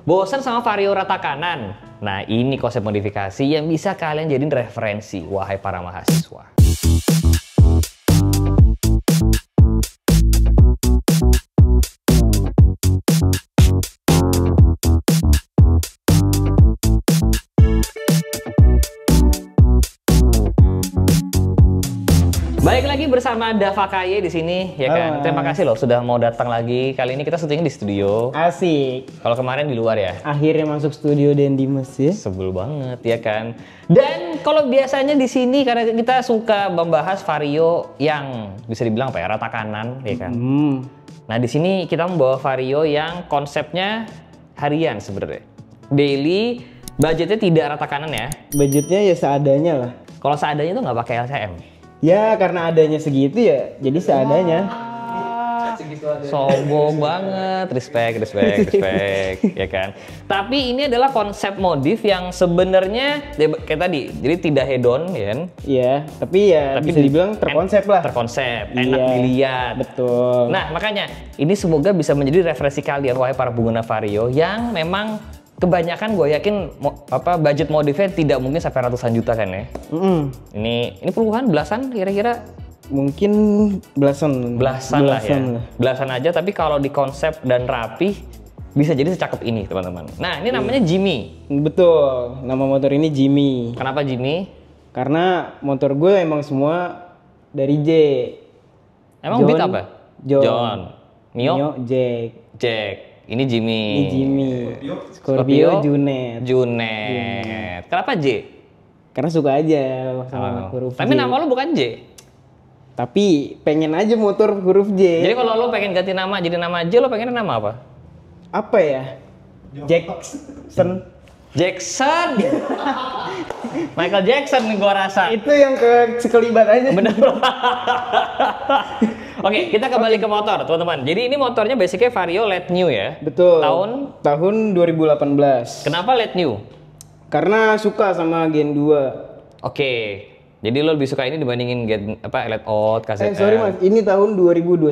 Bosan sama Vario rata kanan? Nah, ini konsep modifikasi yang bisa kalian jadiin referensi, wahai para mahasiswa. Baik lagi bersama Dava Kaye di sini, ya kan? Terima kasih loh sudah mau datang lagi. Kali ini kita syutingnya di studio. Asik. Kalau kemarin di luar ya. Akhirnya masuk studio Den Dimas ya. Sebel banget ya kan. Dan kalau biasanya di sini karena kita suka membahas vario yang bisa dibilang apa ya, rata kanan, ya kan. Nah di sini kita membawa vario yang konsepnya harian sebenarnya. Daily, budgetnya tidak rata kanan ya. Budgetnya ya seadanya lah. Kalau seadanya tuh nggak pakai LCM. Ya karena adanya segitu ya, jadi seadanya. Sombong banget, respect, ya kan. Tapi ini adalah konsep modif yang sebenarnya kayak tadi, jadi tidak hedon, ya kan? Iya, tapi bisa dibilang terkonsep lah. Terkonsep, enak dilihat. Betul. Nah makanya ini semoga bisa menjadi referensi kalian wahai para pengguna vario yang memang kebanyakan gue yakin budget modifnya tidak mungkin sampai ratusan juta kan ya. Ini puluhan, belasan kira-kira. Mungkin belasan lah ya. Belasan aja, tapi kalau di konsep dan rapih bisa jadi secakep ini teman-teman. Nah ini namanya Jimmy. Betul, nama motor ini Jimmy. Kenapa Jimmy? Karena motor gue emang semua dari J. Emang beat apa? John. Mio? Jack. Ini Jimmy. Scorpio, Junet. Kenapa J? Karena suka aja sama huruf J. Tapi nama lo bukan J. Tapi pengen aja motor huruf J. Jadi kalau lo pengen ganti nama jadi nama J, lo pengen nama apa? Apa ya? Jackson. Michael Jackson nih gua rasa. Itu yang sekelibat aja. Bener. Oke, kita kembali ke motor, teman-teman. Jadi ini motornya basicnya Vario Let New ya? Betul. Tahun 2018. Kenapa Let New? Karena suka sama Gen 2. Oke. Jadi lo lebih suka ini dibandingin Let Out, KZR. Sorry Mas, ini tahun 2021.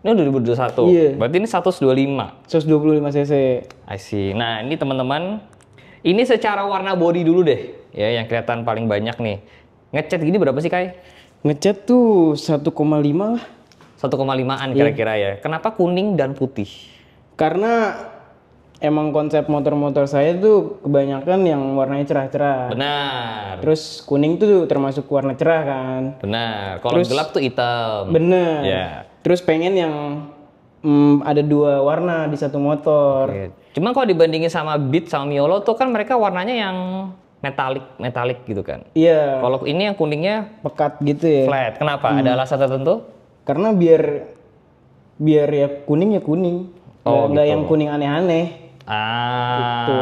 Ini 2021. Iya. Berarti ini 125. 125 cc. I see. Nah, ini teman-teman, ini secara warna body dulu deh, ya yang kelihatan paling banyak nih. Ngecat gini berapa sih, Kai? Ngecat tuh 1,5 lah. 1,5-an kira-kira ya. Kenapa kuning dan putih? Karena emang konsep motor-motor saya tuh kebanyakan yang warnanya cerah-cerah. Benar. Terus kuning tuh termasuk warna cerah kan. Benar. Kalau gelap tuh hitam. Bener. Ya. Terus pengen yang ada dua warna di satu motor. Oke. Cuma kalau dibandingin sama Beat sama Miolo tuh kan mereka warnanya yang metalik gitu kan. Iya. Kalau ini yang kuningnya pekat gitu ya. Flat. Kenapa? Ada alasan tertentu? Karena biar ya kuning ya kuning. Nggak yang kuning aneh-aneh. Gitu.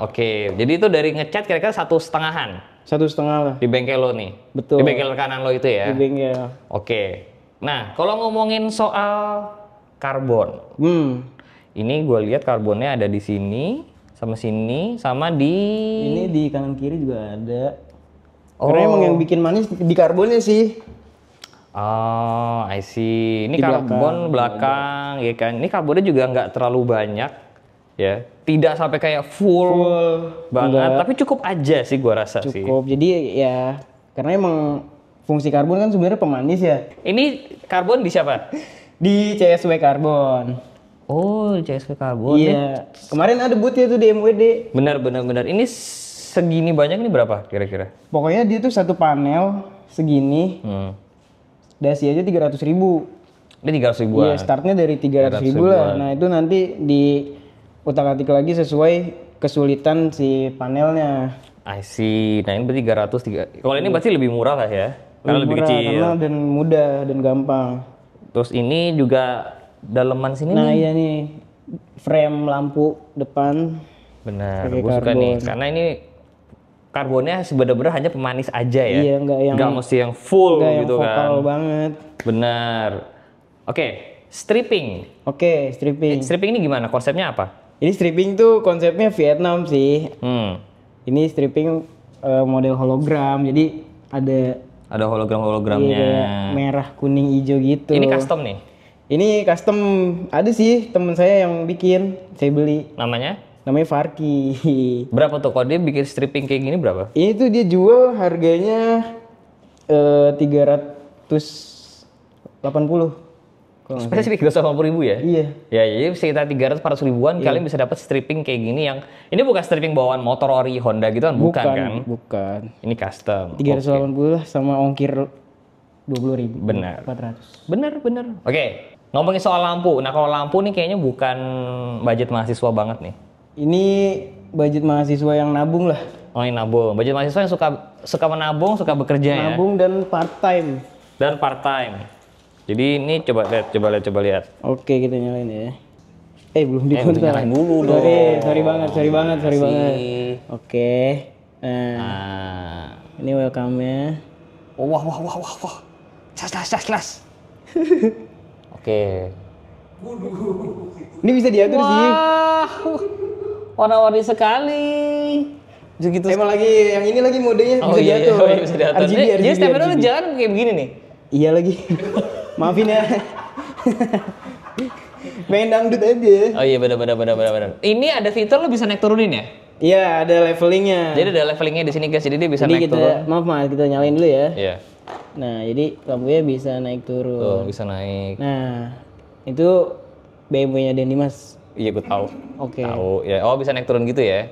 Oke. Jadi itu dari ngecat kira-kira 1,5-an. 1,5 lah. Di bengkel lo nih. Betul. Di bengkel kanan lo itu ya. Di bengkel. Oke. Nah, kalau ngomongin soal karbon. Ini gue lihat karbonnya ada di sini, sama di. Ini di kanan kiri juga ada. Karena emang yang bikin manis di karbonnya sih. Oh, I see. Ini karbon belakang, ya kan. Ini karbonnya juga nggak terlalu banyak, ya. Tidak sampai kayak full banget, enggak. Tapi cukup aja sih gua rasa sih. Cukup. Jadi ya, karena emang fungsi karbon kan sebenarnya pemanis ya. Ini karbon di siapa? Di CSW Karbon. Oh, di CSW Karbon. Iya. Kemarin ada booth-nya tuh di MWD. Benar. Ini segini banyak ini berapa kira-kira? Pokoknya dia tuh satu panel segini. Dasi aja 300.000. Ini 300.000-an? Iya, startnya dari 300.000 lah. Nah itu nanti di utak-atik lagi sesuai kesulitan si panelnya. I see. Nah ini berarti 300. Kalau ini berarti lebih murah lah ya? Karena lebih kecil. Karena dan mudah dan gampang. Terus ini juga daleman sini nah, nih. Iya nih, frame lampu depan. Benar, gue suka nih. Karena ini karbonnya sebenarnya hanya pemanis aja ya. Iya, nggak mesti yang full gitu yang vokal kan. banget. Benar. Oke, stripping. Stripping ini gimana? Konsepnya apa? Ini stripping tuh konsepnya Vietnam sih. Ini stripping model hologram. Jadi ada hologram-hologramnya. Iya, merah, kuning, hijau gitu. Ini custom nih? Ini custom, ada sih temen saya yang bikin, saya beli. Namanya Farki. berapa tuh? Kalau dia bikin stripping kayak gini berapa? Ini tuh dia jual harganya 380. Spesifik 280.000 ya? Iya. Ya, jadi sekitar 300-400 ribuan kalian bisa dapat stripping kayak gini yang ini bukan stripping bawaan motor ori Honda gitu kan? Bukan kan? Bukan. Ini custom. 380 lah sama ongkir 20.000. Benar. 400. Benar. Oke, ngomongin soal lampu. Nah, kalau lampu nih kayaknya bukan budget mahasiswa banget nih. Ini budget mahasiswa yang nabung lah. Oh, ini nabung. Budget mahasiswa yang suka menabung, suka bekerja ya. Nabung dan part time. Jadi ini coba lihat. Oke, kita nyalain ya. Belum dikontak. Nyalain dulu dong. Sorry banget. Oke. Nah. Ini welcome-nya. Wah. Las. Oke. Ini bisa diatur sih. Wah. Warna-warni sekali. Gitu. Emang lagi yang ini lagi modenya bisa diatur. Iya, bisa diatur. Jadi setiap lu jalan kayak begini nih. Iya lagi. Maafin ya. Main dangdut aja. Oh iya benar. Ini ada fitur lo bisa naik turunin ya? Iya, ada levelingnya. Jadi ada levelingnya di sini guys. Jadi dia bisa naik turun. Maaf, kita nyalain dulu ya. Iya. Nah, jadi lampunya bisa naik turun. Tuh, bisa naik. Nah, itu BMW-nya Denny Mas. Iya, gue tahu. Oke. Tahu ya. Oh, bisa naik turun gitu ya?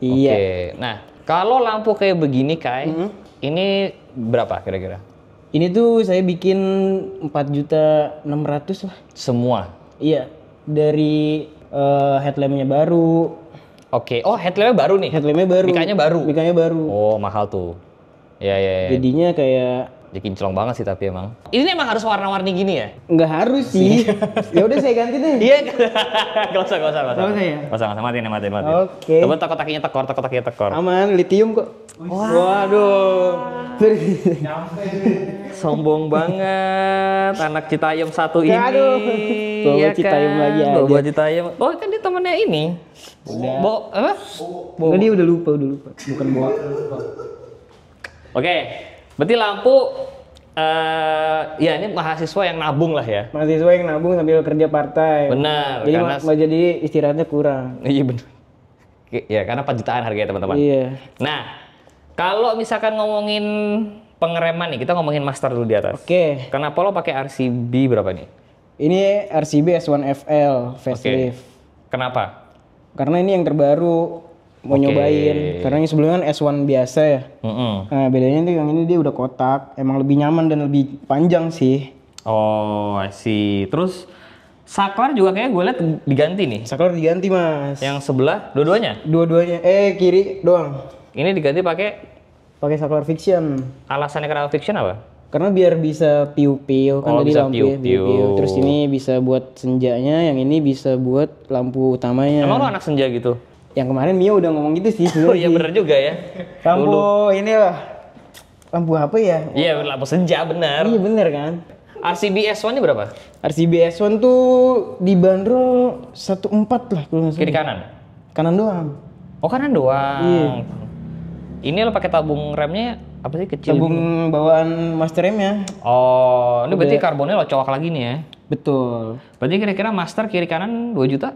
Iya. Oke. Nah, kalau lampu kayak begini Kai, ini berapa kira-kira? Ini tuh saya bikin 4.600.000 lah. Semua? Iya, dari headlampnya baru. Oke, oh headlampnya baru nih? Headlampnya baru. Mikanya baru. Oh mahal tuh. Ya. Jadinya kayak ya kinclong banget sih tapi emang. Ini emang harus warna-warni gini ya? Nggak harus sih. Ya udah saya ganti deh. Iya. Gak usah. Gak usah matiin. Oke. Coba teko-takinya tekor. Aman, litium kok. Waduh. Sombong banget anak Citayam satu ini. Aduh. Bawa Citayam lagi aja. Bawa Citayam. Oh kan dia temennya ini. Apa? Dia udah lupa. Bukan bawa. Oke. Berarti lampu ya ini mahasiswa yang nabung lah ya. Mahasiswa yang nabung sambil kerja part-time. Benar. Jadi jadi istirahatnya kurang. Iya benar. Ya karena 4 jutaan harganya teman-teman. Iya. Nah, kalau misalkan ngomongin pengereman nih, kita ngomongin master dulu di atas. Oke. Kenapa lo pakai RCB berapa nih? Ini RCB S1FL facelift. Kenapa? Karena ini yang terbaru. Mau nyobain. Karena yang sebelumnya kan S1 biasa ya. Nah, bedanya tuh yang ini dia udah kotak. Emang lebih nyaman dan lebih panjang sih. Oh, I see. Terus saklar juga kayaknya gue liat diganti nih. Saklar diganti, Mas. Yang sebelah dua-duanya? Dua-duanya. Kiri doang. Ini diganti pakai saklar fiction. Alasannya kenapa fiction apa? Karena biar bisa piu-piu kan tadi lampu piu-piu. Terus ini bisa buat senjanya, yang ini bisa buat lampu utamanya. Emang lo anak senja gitu? Yang kemarin Mia udah ngomong gitu sih. Oh iya bener juga ya. Lampu inilah. Lampu apa ya? Iya lampu senja bener. Iya bener kan. RCB S1 ini berapa? RCB S1 tuh dibanderol 1.4 lah kalau nggak salah. Kiri kanan? Kanan doang. Oh kanan doang. Iya. Ini lo pakai tabung remnya apa sih kecil? Tabung bawaan master remnya. Oh, ini berarti karbonnya lo cowok lagi nih ya? Betul. Berarti kira-kira master kiri kanan 2 juta?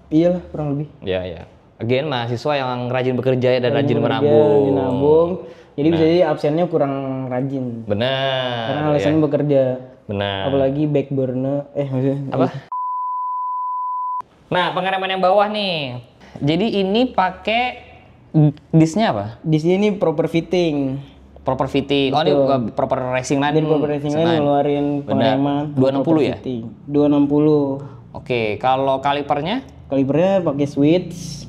Iya lah kurang lebih. Iya. Again mahasiswa yang rajin bekerja dan rajin menabung. Jadi bisa jadi absennya kurang rajin. Benar. Karena alasannya bekerja. Benar. Apalagi back burner. Maksudnya apa? Nah, pengereman yang bawah nih. Jadi ini pakai disnya apa? Disnya ini proper fitting. Proper fitting. Oh, ini proper racing line. Ini proper racing line ngeluarin pengereman 260 ya? 260. Oke, kalau kalipernya? Kalipernya pakai switch.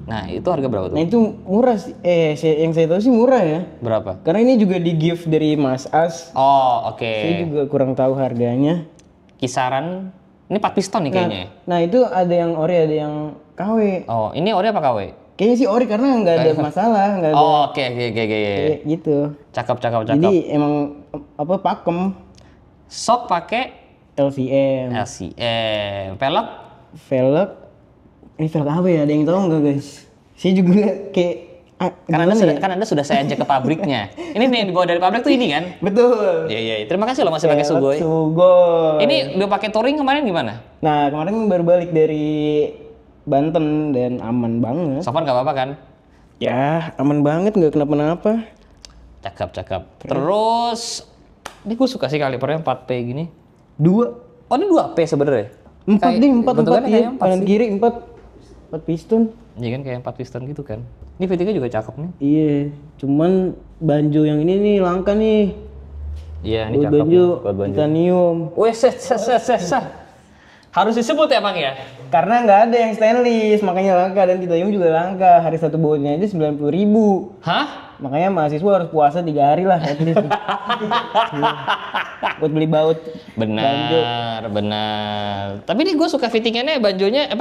Nah, itu harga berapa tuh? Nah, itu murah sih. Yang saya tahu sih murah ya. Berapa? Karena ini juga di gift dari Mas As. Oh, oke. Saya juga kurang tahu harganya. Kisaran ini 4 piston nih kayaknya. Nah, itu ada yang ori, ada yang KW. Oh, ini ori apa KW? Kayaknya sih ori karena nggak ada masalah, nggak ada. Oh, oke. Gitu. Cakep. Jadi emang pakem. Sok pakai LCM. Velg? Ini velg apa ya? Ada yang tahu nggak guys? Saya juga kayak Kan anda sudah saya ajak ke pabriknya. Ini nih yang dibawa dari pabrik tuh ini kan? Betul. Iya. Terima kasih loh masih pakai Sugoi. Sugoi. Ini udah pakai touring kemarin gimana? Nah, kemarin baru balik dari Banten dan aman banget. So far nggak apa-apa kan? Ya, aman banget, nggak kenapa-napa. Cakep. Terus, ini gue suka sih kalipernya 4P gini. 2. Oh ini 2P sebenarnya? 4 nih, 4 ya. Kanan 4 kiri 4 piston. Iya kan kayak 4 piston gitu kan. Ini V3 juga cakep nih. Iya, cuman banjo yang ini nih langka nih. Iya, ini cakep. Banjo titanium. Weh, harus disebut ya Bang ya? Karena nggak ada yang stainless, makanya langka, dan titanium juga langka. Hari satu bautnya aja 90.000. Hah? Makanya mahasiswa harus puasa 3 hari lah at least. Buat beli baut. Benar. Tapi ini gue suka fittingannya, banjonya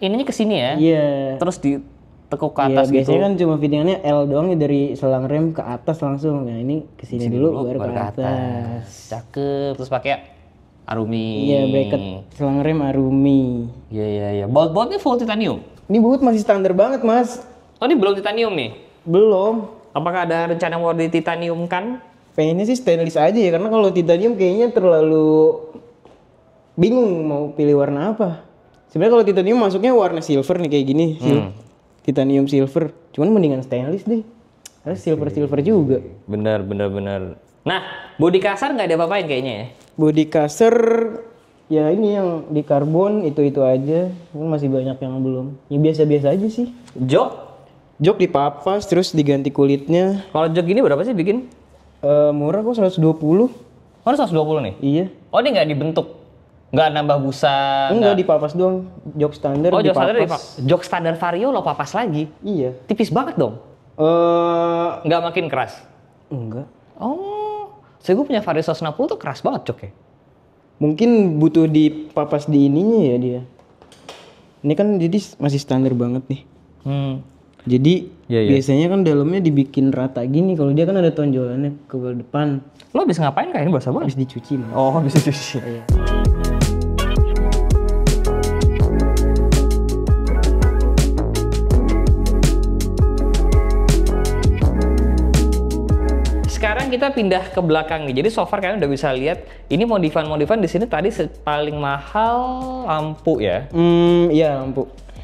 ininya ke sini ya. Iya. Terus ditekuk ke atas gitu. Biasanya kan cuma fittingannya L doang nih, dari selang rem ke atas langsung. Nah ini ke sini dulu baru ke atas. Cakep. Terus pakai Arumi. Iya, bracket selang rem Arumi. Iya. Baut-bautnya full titanium. Ini baut masih standar banget, Mas. Oh, ini belum titanium nih? Belum. Apakah ada rencana mau dititaniumkan? Pengennya sih stainless aja ya, karena kalau titanium kayaknya terlalu bingung mau pilih warna apa. Sebenarnya kalau titanium masuknya warna silver nih kayak gini, titanium silver. Cuman mendingan stainless deh. Karena silver juga. Bener. Nah, bodi kasar nggak ada apa-apain kayaknya ya? Bodi kasar ya ini yang di karbon itu aja. Masih banyak yang belum. Ya biasa-biasa aja sih. Jok dipapas terus diganti kulitnya. Kalau jok gini berapa sih bikin? Murah kok 120. Oh, 120 nih? Iya. Oh, ini nggak dibentuk? Nggak nambah busa? Enggak, dipapas doang. Jok standar dipapas. Jok standar Jok standar Vario lo papas lagi? Iya. Tipis banget dong? Nggak makin keras? Enggak. Oh, saya gue punya Vario 160 tuh keras banget joknya. Mungkin butuh dipapas di ininya ya dia. Ini kan jadi masih standar banget nih. Jadi biasanya kan dalamnya dibikin rata gini. Kalau dia kan ada tonjolannya ke depan. Lo habis ngapain kayak ini basah banget? Habis dicuci. Man. Oh, habis dicuci. Iya. Sekarang kita pindah ke belakang nih. Jadi so far kalian udah bisa lihat ini modifan di sini tadi paling mahal lampu ya. Iya,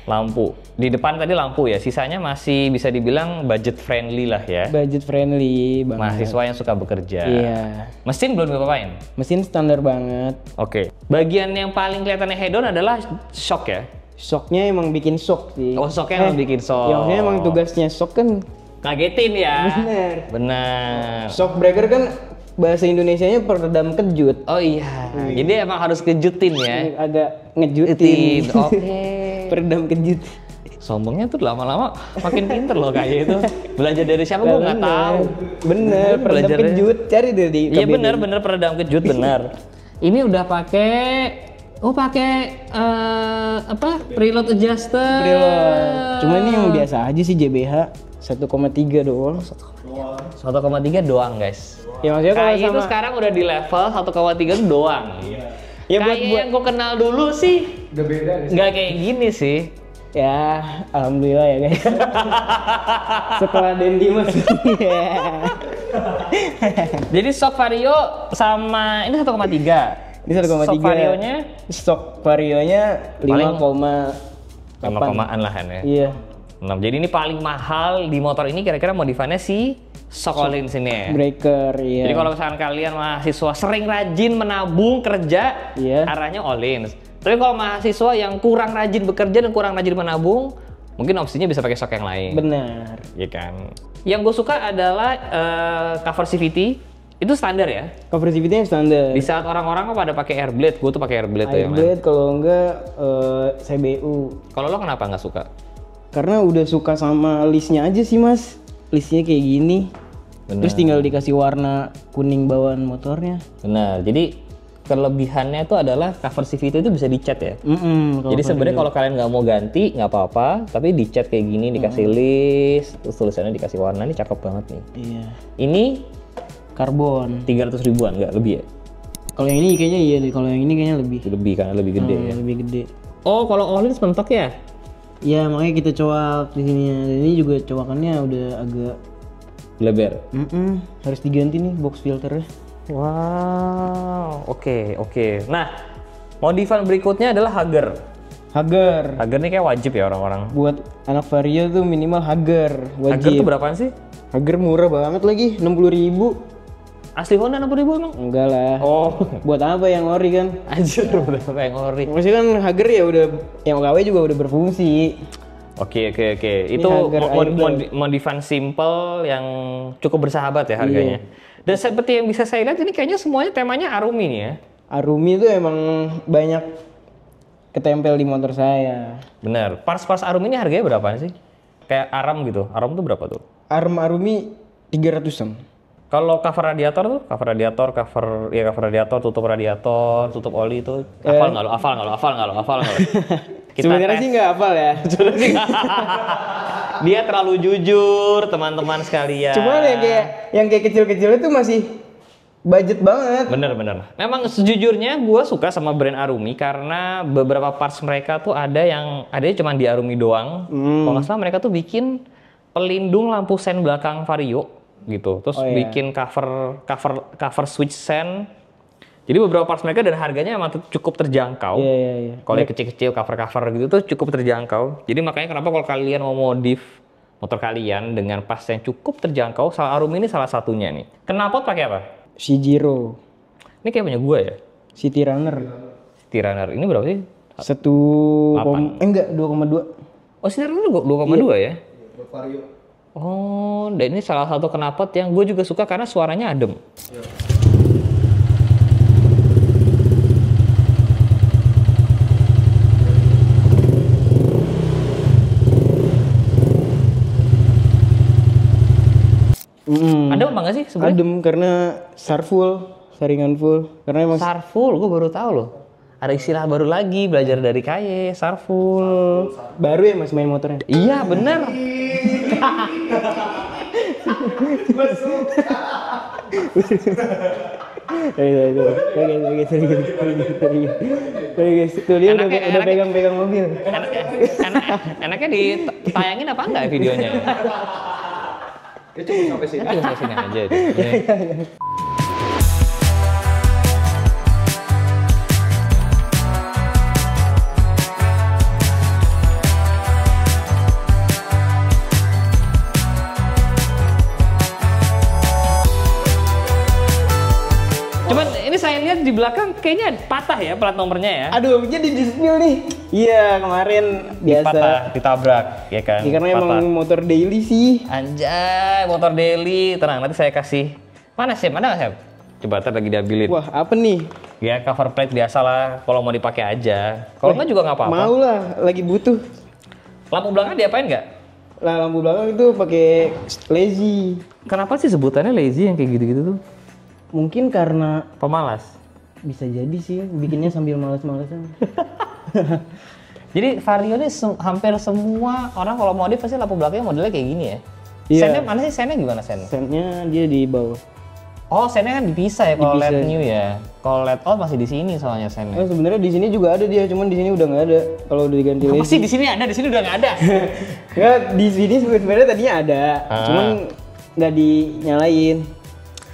lampu. Di depan tadi lampu ya. Sisanya masih bisa dibilang budget friendly lah ya. Budget friendly banget. Mahasiswa yang suka bekerja. Iya. Mesin belum diapa-apain? Mesin standar banget. Oke. Bagian yang paling kelihatannya head on adalah shock ya. Shocknya emang bikin shock sih. Oh, shocknya emang bikin shock. Ya, maksudnya emang tugasnya shock kan ngagetin ya. Bener. Shock breaker kan bahasa Indonesianya peredam kejut. Oh iya. Jadi emang harus kejutin ya. Agak ngejutin. Oke. Peredam kejut. Sombongnya tuh lama-lama makin pinter loh kayak itu. Belajar dari siapa gue nggak tahu. Bener. Peredam kejut. Cari deh di. Iya bener peredam kejut bener. Ini udah pakai preload adjuster. Preload. Cuma ini yang biasa aja sih JBH 1,3 doang. 1,3 doang guys. Ya maksudnya kalau itu sekarang udah di level 1,3 doang. Ya kayak yang gue kenal dulu sih. Udah beda. Nggak kayak gini sih. Ya, alhamdulillah ya guys. Setelah Dendi Mas. Jadi shock Vario sama ini 1,3. Ini 1,3. Shock Varionya 5,8-an lah kan ya. Iya. Jadi ini paling mahal di motor ini kira-kira modifannya si shock all-in sini ya. Breaker, iya. Jadi kalau misalkan kalian mahasiswa sering rajin menabung kerja, arahnya all-in. Tapi kalau mahasiswa yang kurang rajin bekerja dan kurang rajin menabung, mungkin opsinya bisa pakai shock yang lain. Benar. Iya kan. Yang gue suka adalah cover CVT. Itu standar ya? Cover CVT-nya standar. Di saat orang-orang pada pakai airblade, gue tuh pakai airblade tuh ya. Airblade kalau enggak CBU. Kalau lo kenapa nggak suka? Karena udah suka sama listnya aja sih mas. Listnya kayak gini. Bener. Terus tinggal dikasih warna kuning bawaan motornya. Benar. Jadi kelebihannya itu adalah cover CVT itu bisa dicat ya. Jadi sebenarnya kalau kalian nggak mau ganti nggak apa-apa, tapi dicat kayak gini, dikasih list, terus tulisannya dikasih warna, ini cakep banget nih. Iya. Ini karbon. 300 ribuan nggak lebih ya? Kalau yang ini kayaknya iya deh. Kalau yang ini kayaknya lebih. Lebih karena lebih gede ya. Lebih gede. Oh kalau all-in mentok ya? Iya, makanya kita coak di sini. Dan ini juga coakannya udah agak Lebar. harus diganti nih box filternya. Wow, oke. Nah, modifan berikutnya adalah Hager. Hager. Hager nih kayak wajib ya orang-orang. Buat anak Vario tuh minimal Hager Hager wajib. tuh berapaan sih? Hager murah banget lagi, 60.000. Asli Honda 60.000 emang? Enggak lah. Oh, Buat apa yang ori kan? anjir berapa yang ori. Maksudnya kan Hager ya udah, yang KW juga udah berfungsi. Oke. Itu Hager modifan simple yang cukup bersahabat ya harganya. Dan seperti yang bisa saya lihat ini kayaknya semuanya temanya Arumi nih ya. Arumi tuh emang banyak ketempel di motor saya. Bener. Parts Arumi ini harganya berapaan sih? Kayak Aram gitu. Aram tuh berapa tuh? Arumi 300-an. Kalau cover radiator tuh, cover radiator, tutup radiator, tutup oli itu hafal nggak lo? Sebenarnya sih nggak hafal ya. Dia terlalu jujur, teman-teman sekalian. Cuma yang kayak kecil-kecil itu masih budget banget. Bener. Memang sejujurnya gue suka sama brand Arumi karena beberapa parts mereka tuh ada cuma di Arumi doang. Kalau nggak salah mereka tuh bikin pelindung lampu sen belakang Vario gitu. Terus bikin cover switch sen. Jadi beberapa parts mereka dan harganya emang cukup terjangkau. Iya. Kalau yang kecil-kecil cover gitu tuh cukup terjangkau. Jadi makanya kenapa kalau kalian mau modif motor kalian dengan parts yang cukup terjangkau, Arumi ini salah satunya nih. Knalpot pakai apa? Shijiro. Ini kayak punya gue ya. City Runner. City Runner ini berapa sih? 2,2. Oh, City Runner 2,2 ya? Oh, dan ini salah satu knalpot yang gue juga suka karena suaranya adem. Adem apa nggak sih sebenarnya? Adem karena saringan full. Karena emang Sarfull, gue baru tahu loh. Ada istilah baru lagi belajar dari Kaye, Sarfull. baru ya Mas main motornya. Iya bener. Tuh dia udah pegang mobil. Enaknya ditayangin apa enggak videonya? Dia cuma sampai sini. Cuma sampai sini aja. Cuman ini saya lihat di belakang kayaknya patah ya plat nomornya ya. Aduh, jadi di spill nih. Iya, kemarin biasa. Patah, ditabrak, ya kan? Ya, karena emang motor daily sih. Anjay, motor daily. Tenang, nanti saya kasih. Mana Sam? Ada nggak Sam? Coba ntar lagi diambilin. Wah, apa nih? Ya cover plate biasa lah, kalau mau dipakai aja. Kalau nggak juga nggak apa-apa. Mau lah, lagi butuh. Lampu belakang diapain nggak? Lah, lampu belakang itu pakai lazy. Kenapa sih sebutannya lazy yang kayak gitu-gitu tuh? Mungkin karena Pemalas. bisa jadi sih, bikinnya sambil males-malesan. Jadi Vario ini hampir semua orang kalau modif pasti lampu belakangnya modelnya kayak gini ya. Iya. Sennya mana sih? Sennya gimana sen? Sennya dia di bawah. Oh, sennya kan dipisah ya kalau Dipisah. LED new ya. Kalau LED old masih di sini soalnya sennya. Sebenarnya di sini juga ada dia, cuman di sini udah nggak ada. Kalau udah diganti Apa lazy. sih di sini ada, di sini udah nggak ada. Ya, di sini sebenarnya tadinya ada, cuman nggak dinyalain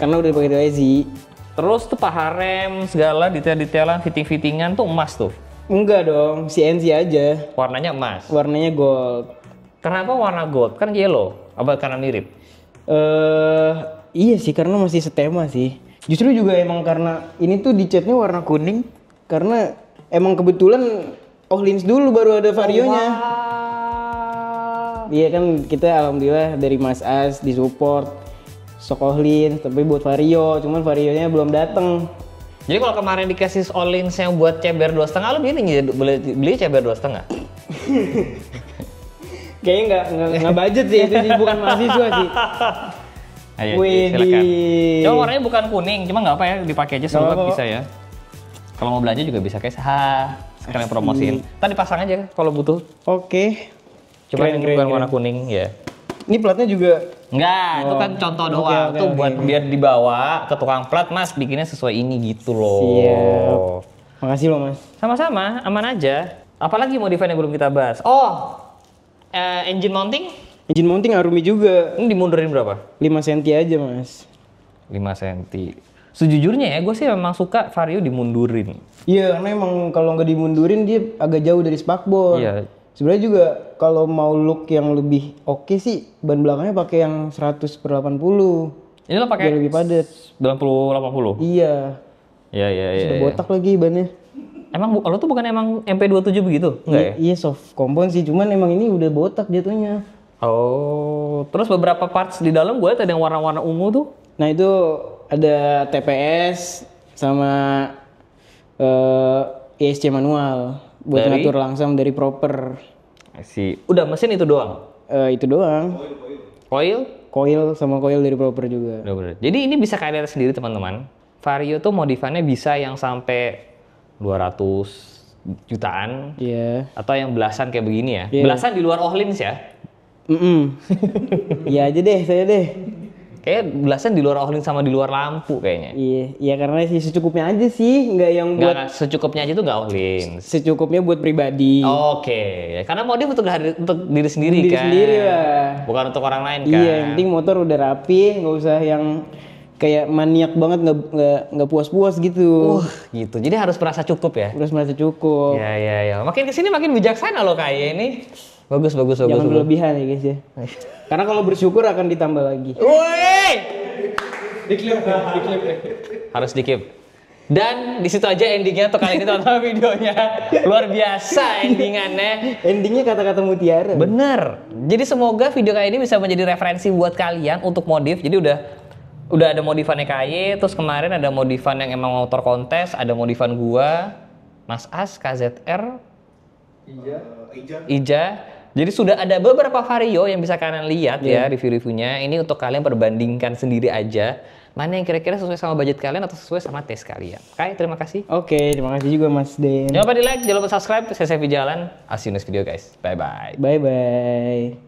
karena udah pakai lazy. Terus tuh paha rem, segala detail-detailan, fitting-fittingan tuh emas tuh. Enggak dong, CNC aja. Warnanya emas. Warnanya gold. Kenapa warna gold? Kan yellow. Apa karena mirip? Iya sih, karena masih setema sih. Justru juga emang karena ini tuh dicatnya warna kuning, karena emang kebetulan Ohlins dulu baru ada Varionya. Iya kan, kita alhamdulillah dari Mas As disupport sok Ohlins, tapi buat Vario, cuman Varionya belum dateng. Jadi kalau kemarin dikasih Ohlins yang buat ceber 2,5, lu beli ceber 2,5? Kayaknya nggak budget sih, itu sih bukan mahasiswa sih. Ayo, Wih, silakan. Cuma warnanya bukan kuning, cuma nggak apa ya, dipakai aja seluruh bisa ya. Kalau mau belanja juga bisa guys, sekalian promosiin. Tadi pasang aja kalau butuh. Oke. Cuma ini bukan warna kuning ya. Ini platnya juga. Enggak, itu kan contoh doang. Itu buat biar dibawa ke tukang plat, Mas, bikinnya sesuai ini gitu loh. Siap. Makasih loh, Mas. Sama-sama, aman aja. Apalagi modifan yang belum kita bahas? Oh, Engine mounting? Engine mounting Arumi juga. Ini dimundurin berapa? 5 cm aja mas. 5 cm. Sejujurnya ya, gue sih memang suka Vario dimundurin. Iya, karena emang kalau nggak dimundurin dia agak jauh dari spakbor. Iya. Sebenarnya juga kalau mau look yang lebih oke sih, ban belakangnya pakai yang 100/80. Ini lo pakai Biar lebih padat. 90-80? Iya. Iya. Sudah botak lagi bannya. Emang lo tuh bukan emang MP27 begitu? Enggak ya? Iya soft compound sih, cuman emang ini udah botak jatuhnya. Oh, terus beberapa parts di dalam gue ada yang warna-warna ungu tuh. Nah itu ada TPS sama ESC manual buat Dari? ngatur langsam dari proper. Udah mesin itu doang. Itu doang. Coil? Coil sama coil dari proper juga. Udah bener. Jadi ini bisa kalian lihat sendiri teman-teman. Vario tuh modifannya bisa yang sampai 200 jutaan. Iya. Atau yang belasan kayak begini ya. Iya. Belasan di luar Ohlins ya. Iya aja deh, saya deh. Kayak belasan di luar Ohlins sama di luar lampu kayaknya. Iya karena sih secukupnya aja sih, nggak yang buat Nggak, secukupnya aja tuh nggak Ohlins. secukupnya buat pribadi. Oke, karena modif untuk diri sendiri Diri kan. sendiri lah. Bukan untuk orang lain kan. Iya, yang penting motor udah rapi, nggak usah yang kayak maniak banget nggak puas-puas gitu. Gitu. Jadi harus merasa cukup ya. Terus merasa cukup. Ya. Makin kesini makin bijaksana loh kayak ini. Bagus. Jangan berlebihan ya guys ya. Karena kalau bersyukur akan ditambah lagi. Woi! Diklip. Harus di-keep. Dan di situ aja endingnya untuk kali ini tonton videonya. Luar biasa endingannya. Endingnya kata-kata mutiara. Bener. Jadi semoga video kayak ini bisa menjadi referensi buat kalian untuk modif. Jadi udah ada modifannya KY, terus kemarin ada modifan yang emang motor kontes, ada modifan gua, Mas As, KZR, Ija. Jadi sudah ada beberapa Vario yang bisa kalian lihat ya review-reviewnya. Ini untuk kalian perbandingkan sendiri aja. Mana yang kira-kira sesuai sama budget kalian atau sesuai sama tes kalian. Oke, terima kasih. Oke, terima kasih juga Mas Den. Jangan lupa di like, jangan lupa subscribe. Saya Sevi Jalan. I'll see you next video guys. Bye-bye. Bye-bye.